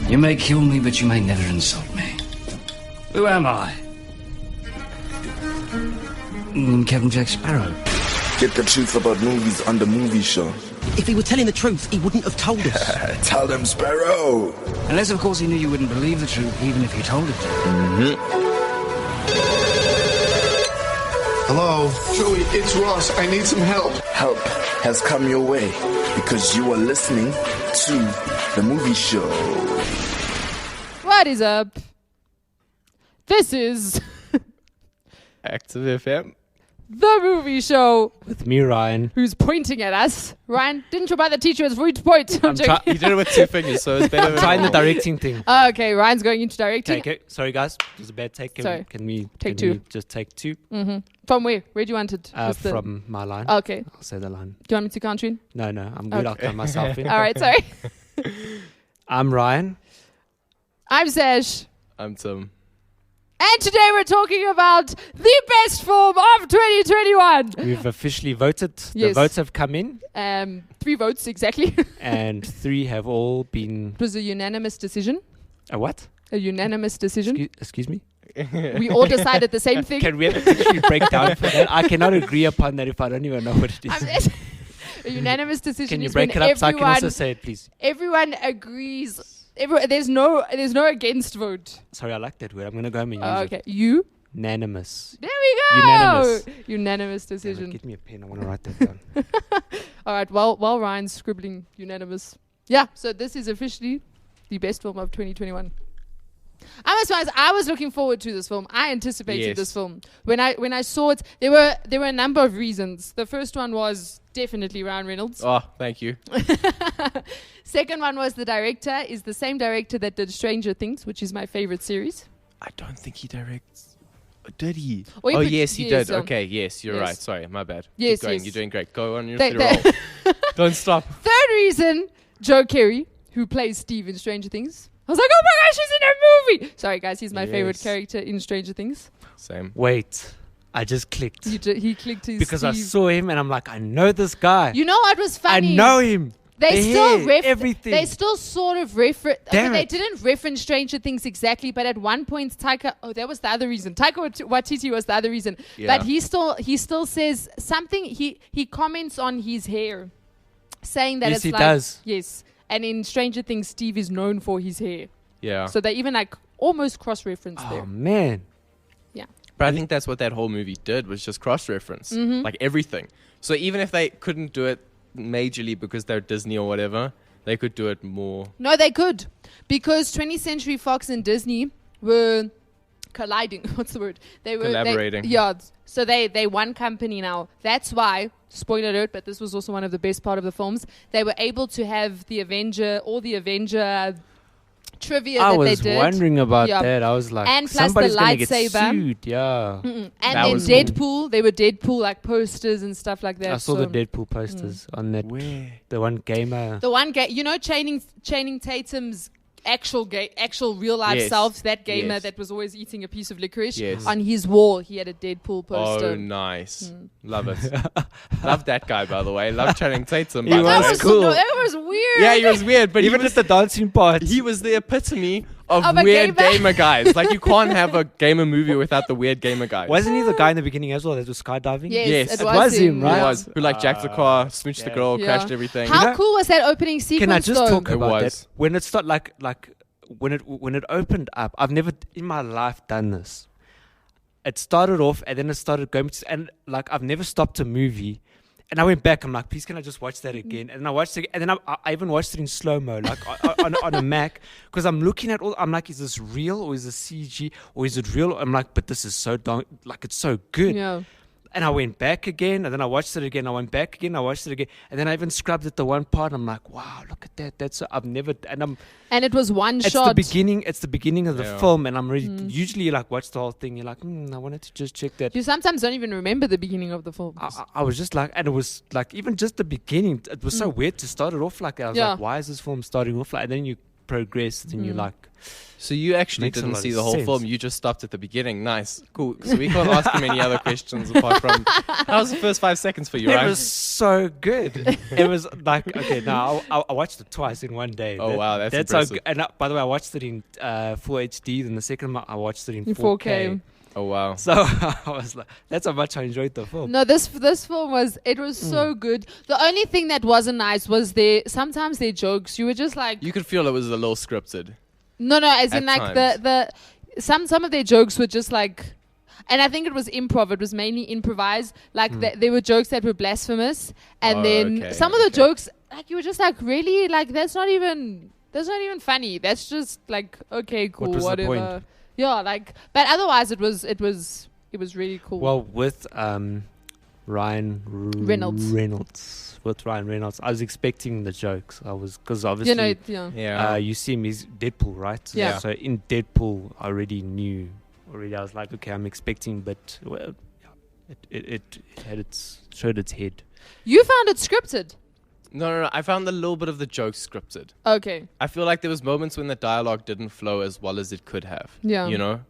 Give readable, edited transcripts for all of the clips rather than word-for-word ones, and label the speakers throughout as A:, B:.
A: You may kill me, but you may never insult me. Who am I? Captain Jack Sparrow.
B: Get the truth about movies on the movie show.
C: If he were telling the truth, he wouldn't have told us.
B: Tell them, Sparrow.
A: Unless, of course, he knew you wouldn't believe the truth, even if you told it to him.
D: Hello? Joey, it's Ross. I need some help.
B: Help has come your way because you are listening to the movie show.
E: What is up? This is
F: Active FM.
E: the movie show.
G: With me, Ryan.
E: Who's pointing at us? Ryan, didn't your brother teach you it's rude to point? I'm joking.
F: He did it with 2 fingers, so it's better.
G: Trying the directing thing.
E: Oh, okay, Ryan's going into directing.
G: Okay, sorry guys, it was a bad take.
E: Sorry.
G: Can we
E: Take
G: can
E: two.
G: we just take two?
E: From where? Where do you want it? What's the-
G: From my line.
E: Okay.
G: I'll say the line.
E: Do you want me to count you in?
G: No, I'm good.
E: Okay.
G: I'll count myself in.
E: All right, sorry.
G: I'm Ryan.
E: I'm Sash.
F: I'm Tim.
E: And today we're talking about the best film of 2021.
G: We've officially voted. The
E: Yes.
G: votes have come in,
E: 3 votes exactly.
G: and 3 have all been.
E: It was a unanimous decision.
G: A what?
E: A unanimous decision.
G: Excuse me?
E: We all decided the same thing.
G: Can we have a actually break down for that? I cannot agree upon that if I don't even know what it is.
E: A unanimous decision.
G: Can you
E: is
G: break
E: when
G: it up so I can also
E: everyone-
G: say it, please?
E: Everyone agrees. There's no against vote.
G: Sorry, I like that word. I'm going to go home and use
E: Oh,
G: it.
E: okay.
G: Unanimous.
E: There we go.
G: Unanimous.
E: Unanimous
G: Damn it,
E: decision.
G: Get me a pen. I want to write that down.
E: All right. While Ryan's scribbling unanimous. Yeah. So this is officially the best film of 2021. I was looking forward to this film. I anticipated
F: Yes.
E: this film when I saw it. There were a number of reasons. The first one was definitely Ryan Reynolds.
F: Oh, thank you.
E: Second one was the director is the same director that did Stranger Things, which is my favorite series.
F: I don't think he directs. Did he?
E: Or he
F: Oh,
E: put-
F: yes, he
E: yes,
F: did. Okay, yes, you're
E: yes.
F: right. Sorry, my bad.
E: Yes,
F: Keep going.
E: yes.
F: You're doing great. Go on your
E: They-
F: roll. Don't stop.
E: Third reason, Joe Carey, who plays Steve in Stranger Things. I was like, oh my gosh, he's in that movie. Sorry, guys, he's my favorite
F: Yes.
E: character in Stranger Things.
F: Same.
G: Wait, I just clicked.
E: He clicked his
G: Because I
E: Steve.
G: saw him and I'm like, I know this guy.
E: You know what was
G: I
E: funny?
G: know him.
E: They
G: The
E: still
G: hair, everything.
E: They still sort of reference. Okay,
G: Damn
E: they
G: it.
E: didn't reference Stranger Things exactly, but at one point, Taika. Oh, that was the other reason. Taika Waititi was the other reason.
F: Yeah.
E: But he still says something. He comments on his hair, saying that
G: Yes,
E: it's
G: he
E: like
G: does.
E: yes. And in Stranger Things, Steve is known for his hair,
F: Yeah.
E: so they even like almost cross-reference
G: Oh,
E: there.
G: man.
F: But I think that's what that whole movie did, was just cross-reference.
E: Mm-hmm.
F: Like everything. So even if they couldn't do it majorly because they're Disney or whatever, they could do it more.
E: No, they could, because 20th Century Fox and Disney were colliding. What's the word? They were
F: Collaborating.
E: Yeah. So they one company now. That's why, spoiler alert, but this was also one of the best part of the films. They were able to have the Avenger trivia
G: I
E: that
G: was
E: they did.
G: wondering about
E: Yeah.
G: that. I was like,
E: And plus the
G: somebody's going to get
E: lightsaber.
G: sued. Yeah.
E: And
F: That
E: then
F: was
E: Deadpool, they were Deadpool like posters and stuff like that.
G: I saw
E: so
G: the Deadpool posters on that.
F: Where?
G: The one gamer.
E: The one you know, Channing Tatum's actual real life
F: Yes.
E: self, that gamer
F: Yes.
E: that was always eating a piece of licorice.
F: Yes.
E: On his wall, he had a Deadpool poster.
F: Oh, nice.
E: Hmm.
F: Love it. Love that guy, by the way. Love Channing Tatum.
G: He
F: by the
G: was
F: way.
E: That was
G: cool.
E: no, that was weird.
F: Yeah, he was weird, but
G: Even
F: he was,
G: at the dancing part.
F: he was the epitome of
E: Of a
F: weird
E: gamer.
F: gamer guys. Like, you can't have a gamer movie without the weird gamer guys.
G: Wasn't he the guy in the beginning as well that was skydiving?
E: Yes,
F: Yes.
E: it
F: It
E: was,
G: was him,
F: He
G: right?
F: was. Who, like, jacked the car, smooched the girl,
E: Yeah.
F: crashed everything.
E: How
G: You know-
E: cool was that opening sequence?
G: Can I just
E: though?
G: talk
F: It
G: about
F: was.
G: that? When it started, like when it opened up, I've never in my life done this. It started off and then it started going, and like I've never stopped a movie. And I went back. I'm like, please, can I just watch that again? And then I watched it, and then I even watched it in slow mo, like on a Mac, because I'm looking at all. I'm like, is this real or is this CG or is it real? I'm like, but this is so like it's so good.
E: Yeah.
G: And I went back again, and then I watched it again. I went back again. I watched it again, and then I even scrubbed at the one part. I'm like, wow, look at that. That's I've never. And
E: And it was one
G: it's
E: shot.
G: the beginning. It's the beginning of the
F: Yeah.
G: film, and I'm ready. Usually, you like watch the whole thing. You're like, I wanted to just check that.
E: You sometimes don't even remember the beginning of the film.
G: I was just like, and it was like even just the beginning. It was so weird to start it off like that. I was
E: Yeah.
G: like, why is this film starting off like? And then you progressed and you like.
F: So you actually
G: Makes a
F: didn't
G: lot
F: see
G: of
F: the whole
G: sense.
F: film. You just stopped at the beginning. Nice. Cool. So we can't ask him any other questions apart from... How was the first 5 seconds for you,
G: It
F: Ryan?
G: was so good. It was like, okay, now I watched it twice in one day.
F: Oh, wow, that's
G: how
F: impressive.
G: good. And by the way, I watched it in full HD. Then the second one, I watched it in
E: In
G: 4K.
E: 4K.
F: Oh, wow.
G: So I was like, that's how much I enjoyed the film.
E: No, this film was so good. The only thing that wasn't nice was sometimes their jokes. You were just like,
F: You could feel it was a little scripted.
E: no, as in
F: At
E: like
F: times.
E: some of their jokes were just like, and I think it was improv. It was mainly improvised. Like there were jokes that were blasphemous, and
F: Oh,
E: then
F: okay,
E: some of the
F: okay.
E: jokes, like you were just like, really, like that's not even funny. That's just like, okay, cool,
G: was the
E: whatever.
G: point?
E: Yeah, like, but otherwise it was really cool.
G: Well, with Ryan
E: Reynolds.
G: With Ryan Reynolds, I was expecting the jokes. Because obviously,
F: Yeah.
G: you see him, he's Deadpool, right?
E: Yeah.
G: So in Deadpool, I already knew. I was like, okay, I'm expecting, but well, it showed its head.
E: You found it scripted.
F: No. I found a little bit of the jokes scripted.
E: Okay.
F: I feel like there was moments when the dialogue didn't flow as well as it could have.
E: Yeah.
F: You know?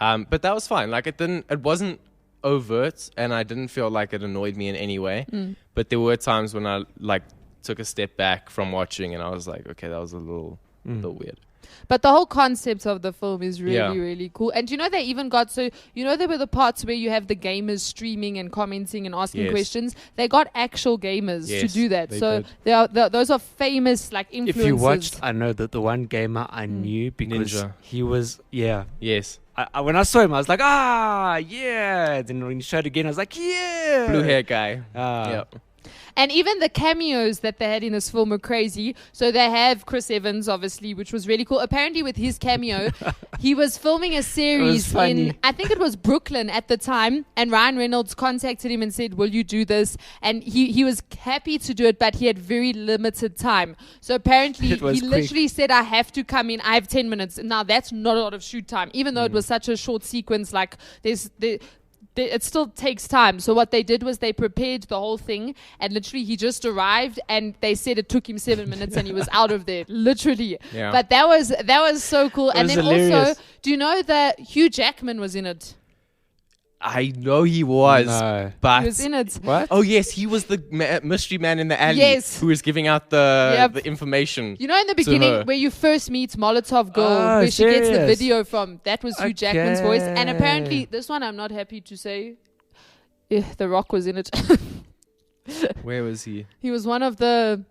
F: But that was fine. Like, it wasn't overt, and I didn't feel like it annoyed me in any way. But there were times when I, like, took a step back from watching, and I was like, okay, that was a little weird.
E: But the whole concept of the film is really,
F: Yeah.
E: really cool. And you know, they even got, there were the parts where you have the gamers streaming and commenting and asking
F: Yes.
E: questions. They got actual gamers to
F: Yes,
E: do that.
F: they
E: So
F: did.
E: those are famous, like, influencers.
G: If you watched, I know that the one gamer I knew because
F: Ninja.
G: he was,
F: Yes.
G: I when I saw him, I was like, yeah. Then when he showed again, I was like, yeah.
F: Blue hair guy.
G: Ah.
F: Yep.
E: And even the cameos that they had in this film were crazy. So they have Chris Evans, obviously, which was really cool. Apparently, with his cameo, he was filming a series
G: funny.
E: in, I think it was Brooklyn at the time. And Ryan Reynolds contacted him and said, will you do this? And he was happy to do it, but he had very limited time. So apparently,
G: It was
E: he
G: quick.
E: literally said, I have to come in. I have 10 minutes. Now, that's not a lot of shoot time. Even though it was such a short sequence, like it still takes time. So what they did was they prepared the whole thing, and literally he just arrived, and they said it took him 7 minutes, and he was out of there, literally.
F: Yeah.
E: But that was so cool.
G: It
E: And
G: was
E: then
G: hilarious.
E: also, do you know that Hugh Jackman was in it?
F: I know he was,
G: No.
F: but...
E: He was in it.
G: What?
F: Oh, yes, he was the mystery man in the alley
E: Yes.
F: who was giving out the
E: Yep.
F: information.
E: You know, in the
F: to
E: beginning,
F: her.
E: where you first meet Molotov Girl,
G: Oh,
E: where she gets the
G: serious?
E: video from, that was Hugh Jackman's voice. And
G: Okay.
E: apparently, this one I'm not happy to say, The Rock was in it.
F: Where was he?
E: He was one of the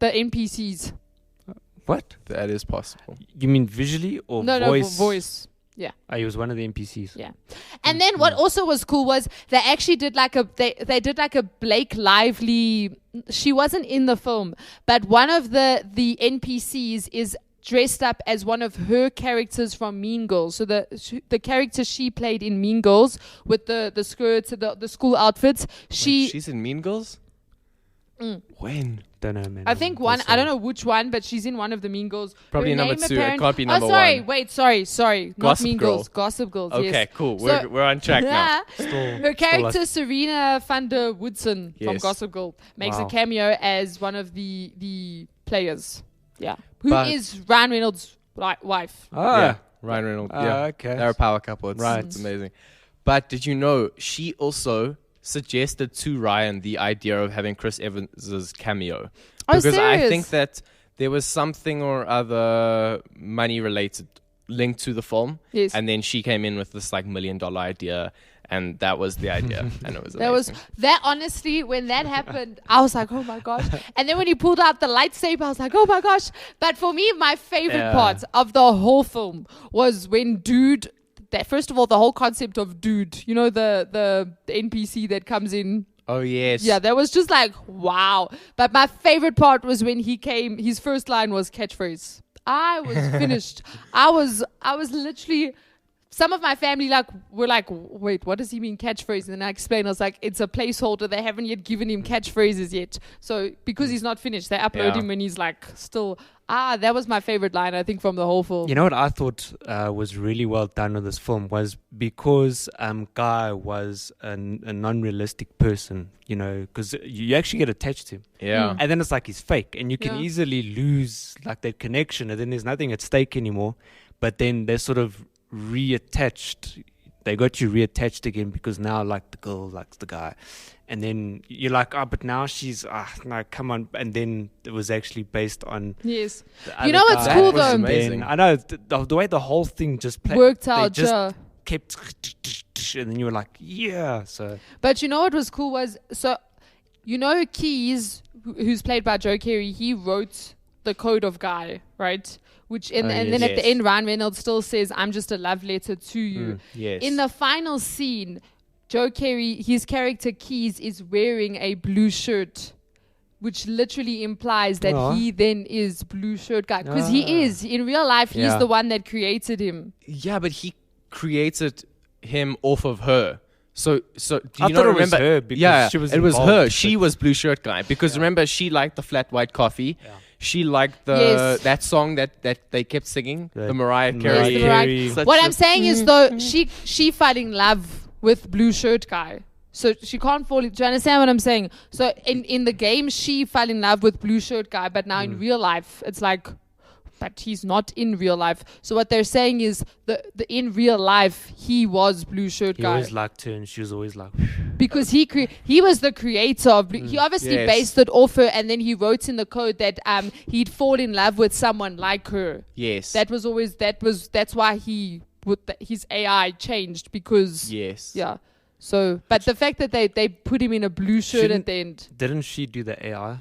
E: NPCs.
G: What?
F: That is possible.
G: You mean visually or
E: No,
G: voice?
E: voice.
G: Oh, he was one of the NPCs.
E: Yeah. And then what also was cool was they actually did like they did like a Blake Lively. She wasn't in the film, but one of the NPCs is dressed up as one of her characters from Mean Girls. So the character she played in Mean Girls with the skirts, the school outfits.
F: She's in Mean Girls? When?
G: Don't know, man.
E: I think one. I don't know which one, but she's in one of the Mean Girls.
F: Probably
E: Her
F: number
E: name
F: 2. It
E: apparent-
F: can't be number
E: Oh, sorry.
F: 1.
E: Wait, sorry. Not
F: Gossip
E: Mean
F: Girl.
E: Girls. Gossip Girls.
F: Okay,
E: yes.
F: cool.
E: So-
F: We're on track now.
E: Her character Serena van der Woodsen from
F: Yes.
E: Gossip Girl makes a
G: Wow.
E: cameo as one of the players. Yeah, who is
F: But-
E: Ryan Reynolds' wife?
G: Ah,
F: Yeah, Ryan Reynolds. yeah,
G: okay.
F: They're a power couple.
G: Right.
F: It's amazing. But did you know she also suggested to Ryan the idea of having Chris Evans' cameo?
E: Oh,
F: Because I
E: serious?
F: think that there was something or other money related linked to the film.
E: Yes.
F: And then she came in with this like $1 million idea, and that was the idea. And it was
E: That was
F: amazing.
E: that. Honestly, when that happened, I was like, "Oh my gosh!" And then when he pulled out the lightsaber, I was like, "Oh my gosh!" But for me, my favorite
F: Yeah.
E: part of the whole film was when Dude. That first of all, the whole concept of Dude. You know, the NPC that comes in.
F: Oh, yes.
E: Yeah, that was just like, wow. But my favorite part was when he came, his first line was catchphrase. I was finished. I was literally some of my family were like, wait, what does he mean catchphrase? And then I explained, I was like, it's a placeholder. They haven't yet given him catchphrases yet. So because he's not finished, they upload him when he's like still. That was my favorite line, I think, from the whole film.
G: You know what I thought was really well done with this film was because Guy was a non-realistic person, you know, because you actually get attached to him.
F: Yeah.
G: And then it's like he's fake, and you can easily lose like that connection, and then there's nothing at stake anymore. But then they're sort of reattached. They got you reattached again because now like the girl likes the guy. And then you're like, but now she's, no, come on. And then it was actually based on.
E: Yes.
G: the
E: You
G: other
E: know what's
G: guy.
E: cool,
F: That was
E: though?
F: amazing.
G: I know the way the whole thing just
E: Worked out,
G: They just
E: yeah.
G: kept, and then you were like, yeah. So
E: But you know what was cool was, so, you know, Keys, who's played by Joe Carey, he wrote the code of Guy, right? Which and then at
G: yes.
E: the end, Ryan Reynolds still says, "I'm just a love letter to you."
G: yes.
E: In the final scene, Joe Carey, his character Keys, is wearing a blue shirt, which literally implies that he then is Blue Shirt Guy, because he is in real life. He's
G: Yeah.
E: the one that created him.
F: Yeah, but he created him off of her. So do
G: I
F: you
G: thought
F: not
G: it was
F: remember?
G: her because
F: yeah,
G: she was
F: it was
G: involved,
F: her.
G: but-
F: She was Blue Shirt Guy because remember she liked the flat white coffee.
G: Yeah.
F: She liked the
E: Yes.
F: that song that they kept singing, the
G: Mariah
F: Mariah Carey.
E: Yes, the Mariah-
G: Carey.
F: Such
E: What
F: a-
E: I'm saying is, though, she fell in love with Blue Shirt Guy. So she can't fall. Do you understand what I'm saying? So in the game, she fell in love with Blue Shirt Guy, but now in real life, it's like, but he's not in real life. So what they're saying is the in real life, he was Blue Shirt
G: he
E: Guy
G: always liked her, and she was always like,
E: because he was the creator of Blue. He obviously
F: Yes.
E: based it off her, and then he wrote in the code that he'd fall in love with someone like her.
F: Yes.
E: That's why his AI changed because
F: yes.
E: yeah. So, but the fact that they put him in a blue shirt at
G: Shouldn't-
E: the end.
G: didn't she do the AI?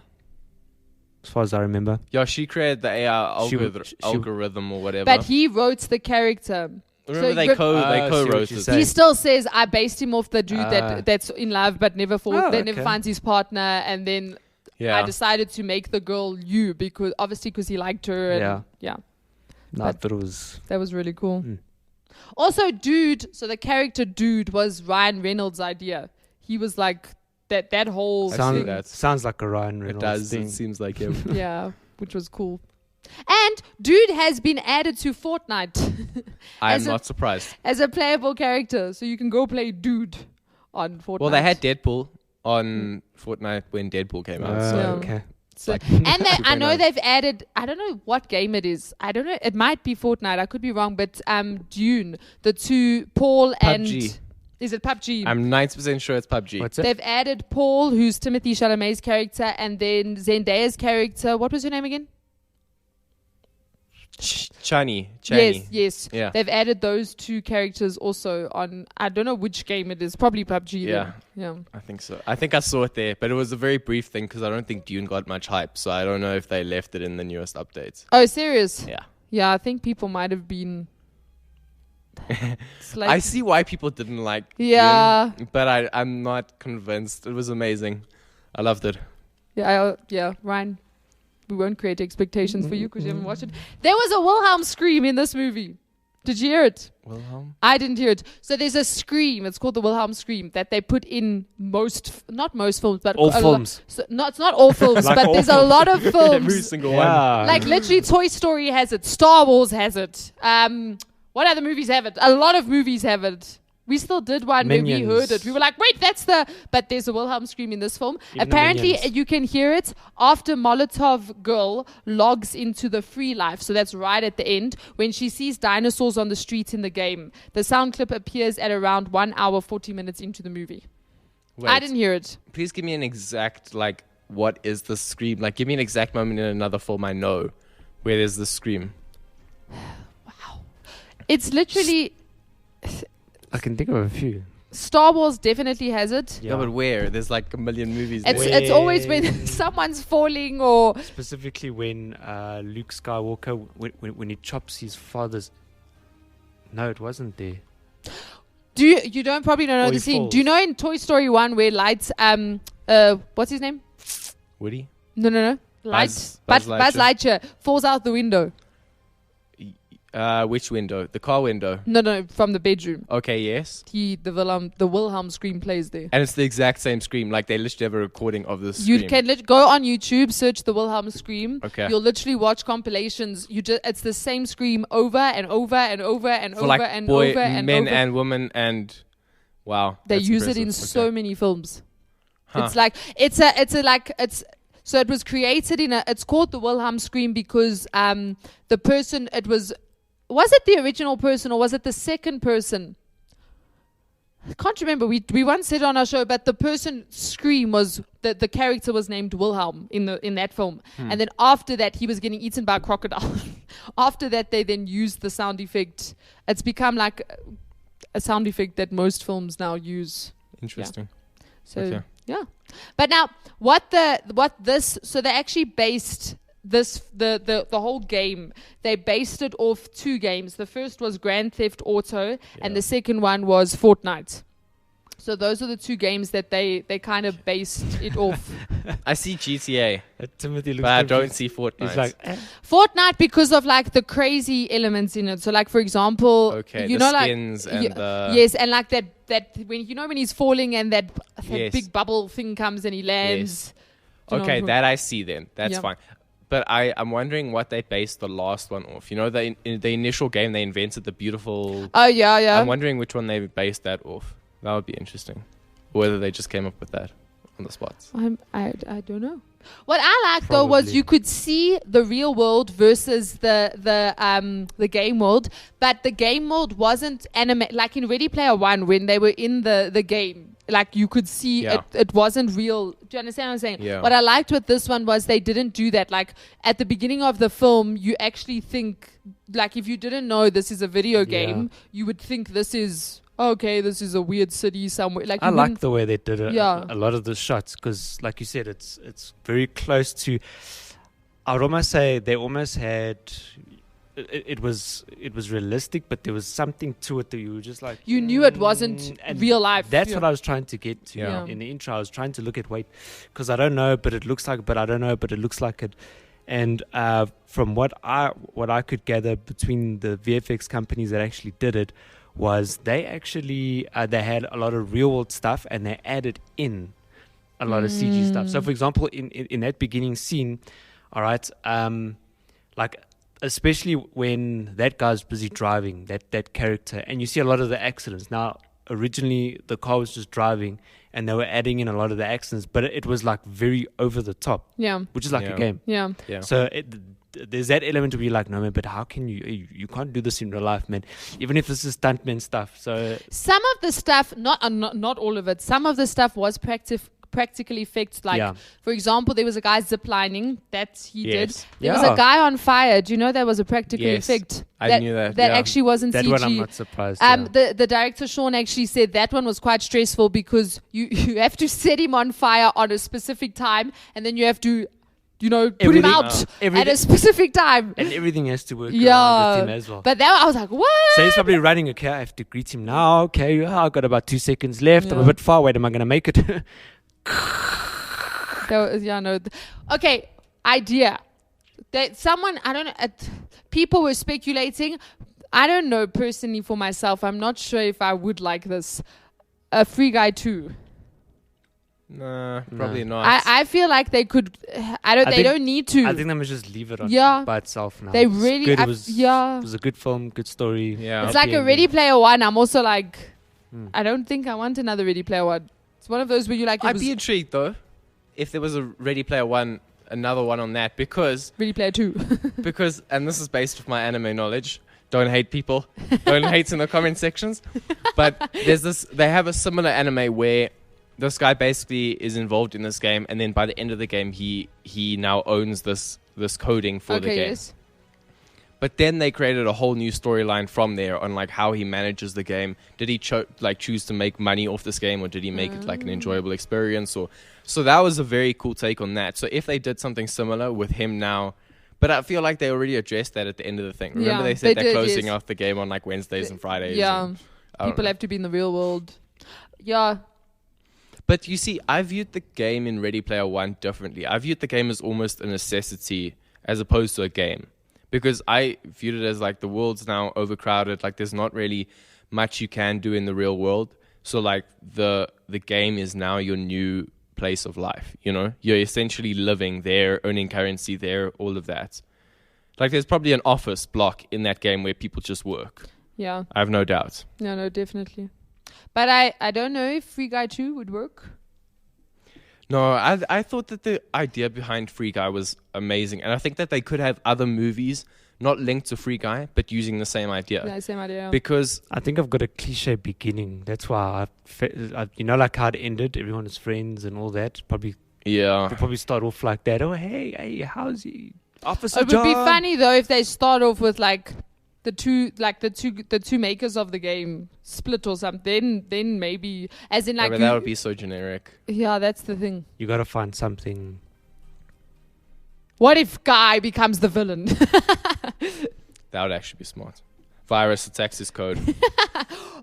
G: As far as I remember.
F: Yeah, she created the AI
G: She-
F: algorithm or whatever.
E: But he wrote the character.
F: remember
E: so
F: they
E: re-
F: co
G: I see what
F: co-wrote
G: you're
F: it.
G: saying.
E: He still says I based him off the dude
G: Ah.
E: that's in love but never never
G: okay.
E: finds his partner, and then
F: Yeah.
E: I decided to make the girl you because he liked her. And yeah,
G: No, I
E: But-
G: thought it was.
E: that was really cool.
G: Mm.
E: Also, dude. So the character dude was Ryan Reynolds' idea. He was like that whole
F: I see
E: thing.
F: that.
G: Sounds like a Ryan
F: It
G: Reynolds
F: does.
G: thing.
F: It seems like him.
E: Yeah, which was cool. And dude has been added to Fortnite
F: I am
E: As a-
F: not surprised.
E: as a playable character, so you can go play dude on Fortnite.
F: Well, they had Deadpool on Fortnite when Deadpool came out. So
E: Yeah.
G: Okay.
E: So,
F: like
E: and I know
F: 2.0.
E: they've added. I don't know what game it is. I don't know. It might be Fortnite. I could be wrong. But Dune, the two Paul and
F: PUBG.
E: is it PUBG?
F: I'm 90% sure it's PUBG.
G: What's it?
E: They've added Paul, who's Timothy Chalamet's character, and then Zendaya's character. What was her name again?
F: Chani.
E: Yes.
F: Yeah.
E: They've added those two characters also on. I don't know which game it is. Probably PUBG.
F: Yeah.
E: Yeah.
F: I think so. I think I saw it there, but it was a very brief thing because I don't think Dune got much hype. So I don't know if they left it in the newest updates.
E: Oh, serious?
F: Yeah.
E: Yeah, I think people might have been. It's like,
F: I see why people didn't like
E: Yeah.
F: Dune, but I'm not convinced. It was amazing. I loved it.
E: Yeah, Ryan. We won't create expectations for you because you haven't watched it. There was a Wilhelm scream in this movie. Did you hear it?
F: Wilhelm?
E: I didn't hear it. So there's a scream. It's called the Wilhelm scream that they put in not most films, but
G: All
E: a
G: films.
E: So, no, it's not all films,
G: Like
E: but
G: all
E: there's a lot of
F: Every
E: films.
F: single one.
G: Yeah.
E: Like literally, Toy Story has it. Star Wars has it. What other movies have it? A lot of movies have it. We still did one when we
G: Minions.
E: heard it. We were like, wait, but there's a Wilhelm scream in this film.
G: Even the
E: Apparently,
G: Minions.
E: you can hear it after Molotov girl logs into the free life. So that's right at the end when she sees dinosaurs on the street in the game. The sound clip appears at around 1 hour, 40 minutes into the movie.
F: Wait,
E: I didn't hear it.
F: Please give me an exact, what is the scream? Like, give me an exact moment in another film I know where there's the scream.
E: It's literally
G: I can think of a few.
E: Star Wars definitely has it.
F: Yeah, but where? There's like a million movies.
E: It's
F: there.
E: it's always when someone's falling or
G: Specifically when Luke Skywalker, when he chops his father's. No, it wasn't there.
E: you don't probably don't know
G: Or
E: the
G: he
E: scene.
G: falls.
E: Do you know in Toy Story 1 where Lights what's his name?
F: Woody?
E: No. Lights
F: Buzz
E: Buzz Lightyear falls out the window.
F: Which window? The car window.
E: No, from the bedroom.
F: Okay, yes.
E: The Wilhelm scream plays there.
F: And it's the exact same scream. Like they literally have a recording of this
E: You
F: scream.
E: can go on YouTube, search the Wilhelm scream.
F: Okay.
E: You'll literally watch compilations. It's the same scream over and over and over and
F: for
E: over
F: like
E: and
F: boy,
E: over and
F: men
E: over.
F: and women and wow.
E: They
F: that's
E: use it
F: impressive.
E: in so many films.
F: Huh.
E: It's like so it was created it's called the Wilhelm scream because the person was it the original person or was it the second person? I can't remember. We once said on our show, but the person scream was the character was named Wilhelm in that film, and then after that he was getting eaten by a crocodile. After that, they then used the sound effect. It's become like a sound effect that most films now use.
F: Interesting.
E: So
F: Okay.
E: yeah, but now so they actually based the whole game. They based it off two games. The first was Grand Theft Auto, and the second one was Fortnite. So those are the two games that they kind of based it off.
F: I see GTA,
G: Timothy looks
F: but I don't
G: confused.
F: see Fortnite.
G: He's like,
E: Fortnite because of like the crazy elements in it. So like for example,
F: okay,
E: you
F: the
E: know
F: skins and the
E: yes, and like that when he's falling and that
F: Yes.
E: big bubble thing comes and he lands. Do you know
F: Okay,
E: what-
F: that I see then. That's
E: Yeah.
F: fine. But I'm wondering what they based the last one off. You know, in the initial game, they invented the beautiful...
E: Oh yeah.
F: I'm wondering which one they based that off. That would be interesting. Or whether they just came up with that on the spot.
E: I don't know. What I liked though was
G: Probably.
E: you could see the real world versus the game world, but the game world wasn't like in Ready Player One when they were in the game. Like you could see
F: Yeah.
E: it wasn't real. Do you understand what I'm saying?
F: Yeah.
E: What I liked with this one was they didn't do that. Like at the beginning of the film, you actually think like if you didn't know this is a video game, you would think this is this is a weird city somewhere. Like
G: I
E: you
G: like
E: wouldn't-
G: the way they did it.
E: Yeah.
G: A lot of the shots because, like you said, it's very close to. I would almost say they almost had. It was realistic, but there was something to it that you were just like.
E: You knew it wasn't
G: and
E: real life.
G: That's
E: Yeah.
G: what I was trying to get to
F: Yeah.
G: in the intro. I was trying to look at because I don't know, but it looks like. But I don't know, but it looks like it. And from what I could gather between the VFX companies that actually did it, was they actually they had a lot of real world stuff and they added in a lot of CG stuff. So for example, in that beginning scene, all right, like especially when that guy's busy driving that character, and you see a lot of the accidents. Now originally the car was just driving and they were adding in a lot of the accidents, but it was like very over the top,
E: Yeah.
G: which is like
F: Yeah.
G: a game.
E: Yeah.
F: Yeah.
G: So there's that element to be like, no man, but how can you can't do this in real life, man? Even if this is stuntman stuff. So
E: Some of the stuff, not all of it. Some of the stuff was practical effects. Like,
G: Yeah.
E: for example, there was a guy ziplining that he did.
F: Yes.
E: There was
G: Yeah.
E: a guy on fire. Do you know that was a practical
F: Yes.
E: effect?
F: I knew that,
E: That
F: yeah.
E: actually wasn't
G: that
E: CG.
G: one I'm not surprised. yeah.
E: The director Sean actually said that one was quite stressful because you have to set him on fire on a specific time, and then you have to, put him
G: Everything-
E: out at a
G: everything-
E: specific time.
G: And everything has to work around
E: Yeah,
G: with him as well.
E: but that I was like, what?
G: So he's probably running, okay, I have to greet him now. Okay, I've got about 2 seconds left. I'm a
E: Yeah.
G: bit far. Wait, am I going to make it?
E: Okay, idea. That someone, I don't know, people were speculating. I don't know personally for myself. I'm not sure if I would like this. A Free Guy 2.
F: Nah, probably
G: No.
F: not.
E: I feel like they could. They don't need to.
G: I think they must just leave it on
E: Yeah.
G: by itself now.
E: They
G: It's
E: really,
G: good.
E: I-
G: It was,
E: yeah.
G: It was a good film, good story.
F: Yeah.
E: It's
G: happy
E: like a
G: ending.
E: Ready Player One. I'm also like,
G: Hmm.
E: I don't think I want another Ready Player One. It's one of those where you like, it
F: I'd
E: was
F: be intrigued though, if there was a Ready Player One, another one on that, because
E: Ready Player 2.
F: and this is based off my anime knowledge. Don't hate people. Don't hate in the comment sections. But they have a similar anime where this guy basically is involved in this game, and then by the end of the game, he now owns this coding for the
E: Okay,
F: game.
E: yes.
F: But then they created a whole new storyline from there on like how he manages the game. Did he choose to make money off this game, or did he make it like an enjoyable experience? So that was a very cool take on that. So if they did something similar with him now, but I feel like they already addressed that at the end of the thing. Remember
E: Yeah,
F: they said
E: they
F: they're
E: did,
F: closing
E: yes.
F: out the game on like Wednesdays and Fridays.
E: Yeah.
F: and I don't
E: People
F: know.
E: have to be in the real world. Yeah.
F: But you see, I viewed the game in Ready Player One differently. I viewed the game as almost a necessity as opposed to a game. because I viewed it as like the world's now overcrowded. Like there's not really much you can do in the real world. So like the game is now your new place of life. You know, you're essentially living there, earning currency there, all of that. Like there's probably an office block in that game where people just work.
E: Yeah.
F: I have no doubt.
E: No, definitely. But I don't know if Free Guy 2 would work.
F: No, I thought that the idea behind Free Guy was amazing. And I think that they could have other movies not linked to Free Guy, but using the same idea.
E: Yeah, same idea.
F: Because
G: I think I've got a cliche beginning. That's why you know, like how it ended, everyone is friends and all that. Probably,
F: yeah.
G: they'll probably start off like that. Oh, hey, how's he? Officer
E: It would
G: John.
E: be funny though if they start off with like the two makers of the game split or something. Then maybe, as in like
F: but that would be so generic.
E: Yeah, that's the thing.
G: You got to find something.
E: What if Guy becomes the villain?
F: That would actually be smart. Virus attacks his code.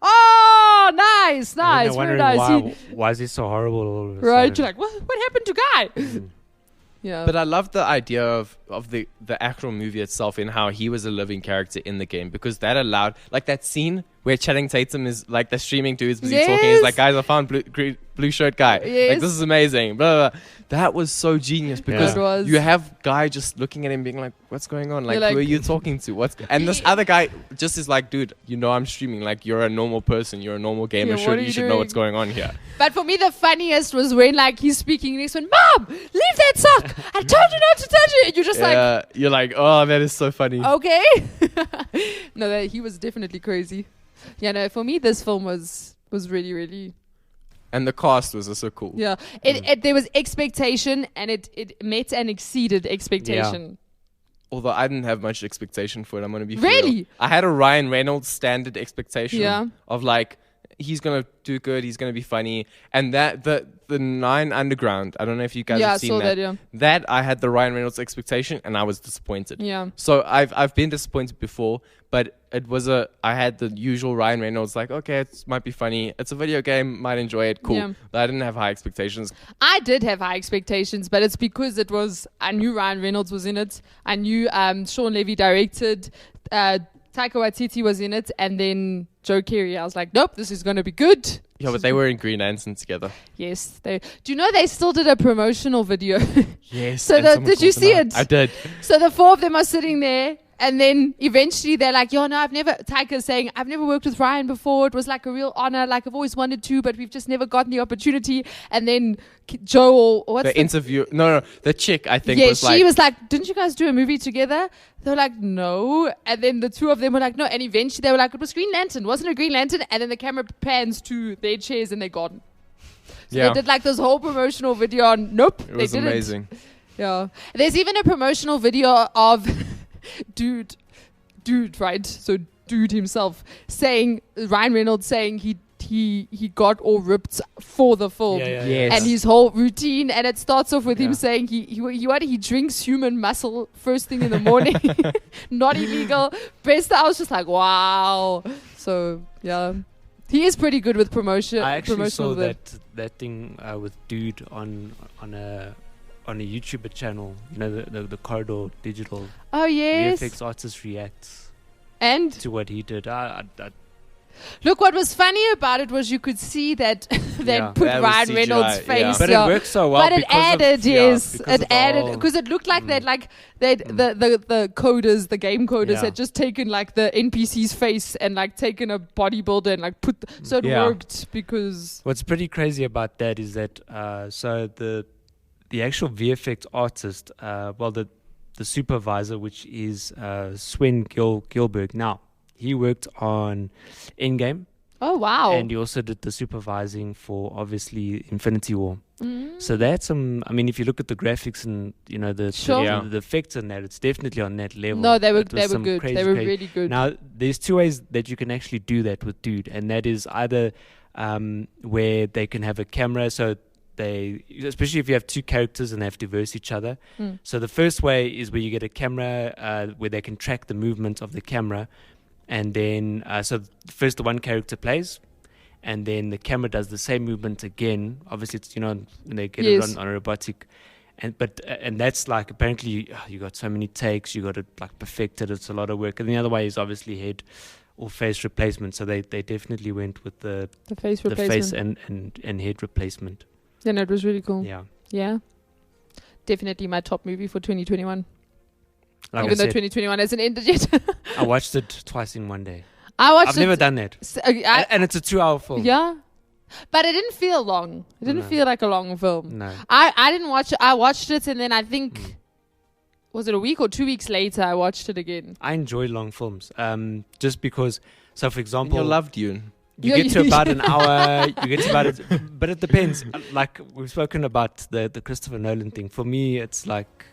E: Oh, nice.
G: And then they're
E: Very
G: wondering
E: nice.
G: why is he so horrible all of a
E: Right,
G: sudden?
E: you're like, what happened to Guy? Yeah.
F: But I love the idea of the actual movie itself and how he was a living character in the game, because that allowed, like that scene where Channing Tatum is like the streaming dudes busy talking. He's
E: Yes.
F: like, guys, I found blue shirt guy.
E: Yes.
F: Like, this is amazing. Blah, blah, blah. That was so genius because
E: It was.
F: you have Guy just looking at him being like, what's going on? Like,
E: You're like-
F: who are you talking to? And this other guy just is like, dude, you know I'm streaming. Like, you're a normal person. You're a normal gamer.
E: Yeah, what
F: Surely
E: are
F: you
E: you
F: should know
E: doing?
F: what's going on here.
E: But for me, the funniest was when like he's speaking next one, Mom, leave that sock. I told you not to touch it. And you're just like,
F: You're like, oh, that is so funny.
E: okay. No, he was definitely crazy. Yeah, no, for me, this film was really, really,
F: And the cast was also cool.
E: yeah. There was expectation, and it met and exceeded expectation.
F: Although I didn't have much expectation for it, I'm going to be
E: Really?
F: real. I had a Ryan Reynolds standard expectation
E: Yeah.
F: of like, he's going to do good, he's going to be funny. And that the 9 Underground, I don't know if you guys
E: Yeah, I
F: have seen
E: saw
F: that.
E: that, yeah.
F: That I had the Ryan Reynolds expectation and I was disappointed.
E: Yeah.
F: So I've been disappointed before, but I had the usual Ryan Reynolds like, okay, it might be funny. It's a video game, might enjoy it, cool.
E: Yeah.
F: But I didn't have high expectations.
E: I did have high expectations, but it's because I knew Ryan Reynolds was in it. I knew Sean Levy directed. Taika Waititi was in it, and then Joe Keery. I was like, nope, this is going to be good.
F: Yeah, but they were in Green Lantern together.
E: Yes. Do you know they still did a promotional video?
F: Yes.
E: So
F: and someone
E: did you
F: called
E: see
F: them
E: it?
F: out. I did.
E: So the 4 of them are sitting there, and then eventually they're like, yo, no, Taika's saying, I've never worked with Ryan before. It was like a real honor. Like, I've always wanted to, but we've just never gotten the opportunity. And then Joe, or what's
F: The interview, no, the chick, I think,
E: yeah,
F: was like,
E: she was like, didn't you guys do a movie together? They were like, no. And then the 2 of them were like, no. And eventually they were like, it was Green Lantern. Wasn't it Green Lantern? And then the camera pans to their chairs in their garden. So
F: yeah,
E: they did like this whole promotional video on, nope,
F: it
E: they
F: was
E: didn't.
F: amazing.
E: Yeah. There's even a promotional video of dude, right? So dude himself Ryan Reynolds saying he got all ripped for the film.
G: Yeah.
F: Yes.
E: And his whole routine, and it starts off with him
G: Yeah.
E: saying he drinks human muscle first thing in the morning. Not illegal. I was just like, wow. So yeah. He is pretty good with promotion.
G: I actually saw
E: promotional
G: that thing with Dude on a YouTuber channel. You know, the Corridor Digital
E: Oh yes.
G: VFX artist reacts
E: And
G: to what he did.
E: look, what was funny about it was you could see that they
G: Yeah.
E: put
F: That was
E: Ryan
F: CGI,
E: Reynolds'
F: yeah.
E: face.
G: But
E: yeah.
G: it worked so well.
E: But it
G: because of-
E: added,
G: yeah,
E: yes,
G: because
E: it
G: of the
E: added
G: whole-
E: because it looked like the coders, the game coders,
G: Yeah.
E: had just taken like the NPC's face and like taken a bodybuilder and like so it
G: Yeah.
E: worked because
G: What's pretty crazy about that is that so the actual VFX artist, the supervisor, which is Sven Gilberg. Now he worked on Endgame,
E: oh wow,
G: and he also did the supervising for obviously Infinity War.
E: Mm.
G: So that's some. I mean, if you look at the graphics and you know
E: Sure.
G: the effects in that, it's definitely on that level.
E: no, they were
G: It was some
E: good.
G: crazy,
E: They were
G: crazy-
E: really good.
G: Now, there's 2 ways that you can actually do that with Dude, and that is either where they can have a camera, so they, especially if you have 2 characters and they have to verse each other.
E: Mm.
G: So the first way is where you get a camera where they can track the movement of the camera, and then so first the one character plays, and then the camera does the same movement again. Obviously, it's when they get
E: Yes.
G: it on a robotic. And that's like apparently you got so many takes, you got it like perfected. It's a lot of work. And the other way is obviously head or face replacement. So they definitely went with the
E: face
G: the
E: replacement.
G: face and head replacement.
E: Then it was really cool.
G: Yeah.
E: Yeah. Definitely my top movie for 2021.
G: Like
E: Even though 2021 hasn't ended yet.
G: I watched it twice in one day.
E: I've
G: never done that. And it's a 2-hour film.
E: Yeah. But it didn't feel long. It didn't
G: No.
E: feel like a long film.
G: No.
E: I didn't watch it. I watched it and then I think, was it a week or 2 weeks later, I watched it again.
G: I enjoy long films. Just because, so for example,
F: You loved Dune.
G: you get to about an hour, you get to about it, but it depends. Like we've spoken about the Christopher Nolan thing. For me, it's like,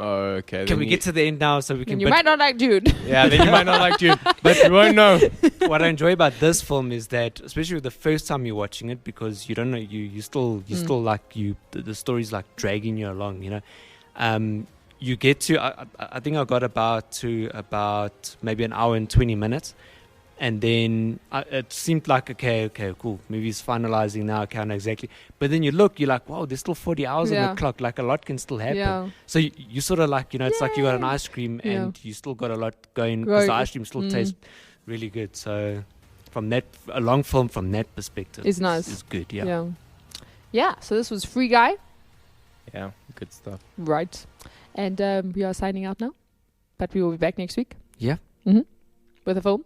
F: Oh, okay.
G: can we get to the end now so we can?
E: And you
G: but
E: might not like Dude.
F: Yeah, then you might not like Dune, but you won't know.
G: what I enjoy about this film is that, especially with the first time you're watching it, because you don't know, you still like the story's like dragging you along, you know. You get to, I think I got about maybe an hour and 20 minutes. And then it seemed like, okay, cool. Movie's finalizing now. I can't know exactly. But then you look, you're like, wow, there's still 40 hours on the clock. Like a lot can still happen.
E: Yeah.
G: So you sort of like, you know, it's like you got an ice cream and you still got a lot going because the ice cream still tastes really good. So from that, a long film from that perspective
E: It's nice.
G: is good. Yeah.
E: Yeah. So this was Free Guy.
F: Yeah, good stuff.
E: Right. And we are signing out now. But we will be back next week.
G: Yeah.
E: Mm-hmm. With a film.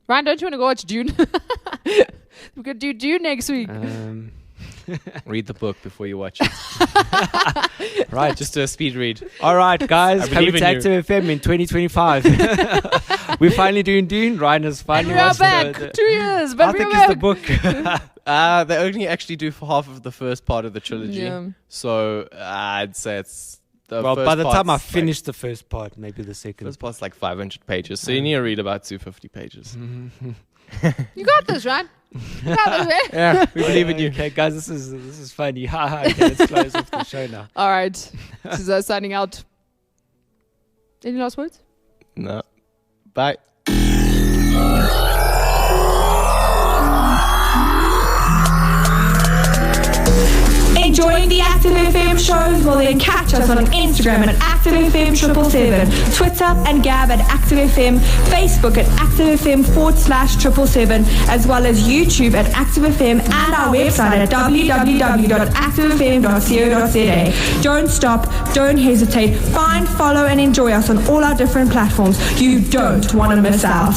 E: Ryan, don't you want to go watch Dune? We could do Dune next week.
F: Read the book before you watch it.
G: Right.
F: Just a speed read.
G: All right, guys.
F: I
G: Coming
F: believe
G: to
F: in you.
G: Active FM in 2025. We're finally doing Dune. Ryan has
E: And
G: finally
E: we are
G: watched
E: back.
G: the
E: 2 years,
G: I
E: but we
G: think
E: are
G: it's the
E: back.
G: book.
F: They only actually do for half of the first part of the trilogy.
E: Yeah.
F: So I'd say it's the
G: Well,
F: first
G: by the time I
F: part's
G: finish the first part, maybe the
F: like,
G: second.
F: first part's like 500 pages. So you need to read about 250 pages.
E: You got this, Ryan. You got this, man.
F: Yeah, we believe in you.
G: Okay, guys, this is funny. Okay, let's close off the show now.
E: All right. This is us signing out. Any last words?
F: No. Bye.
H: Enjoying the Active FM shows? Well, then catch us on Instagram at ActiveFM777, Twitter and Gab at ActiveFM, Facebook at ActiveFM/777, as well as YouTube at ActiveFM and our website at www.activefm.co.za. Don't stop, don't hesitate, find, follow and enjoy us on all our different platforms. You don't want to miss out.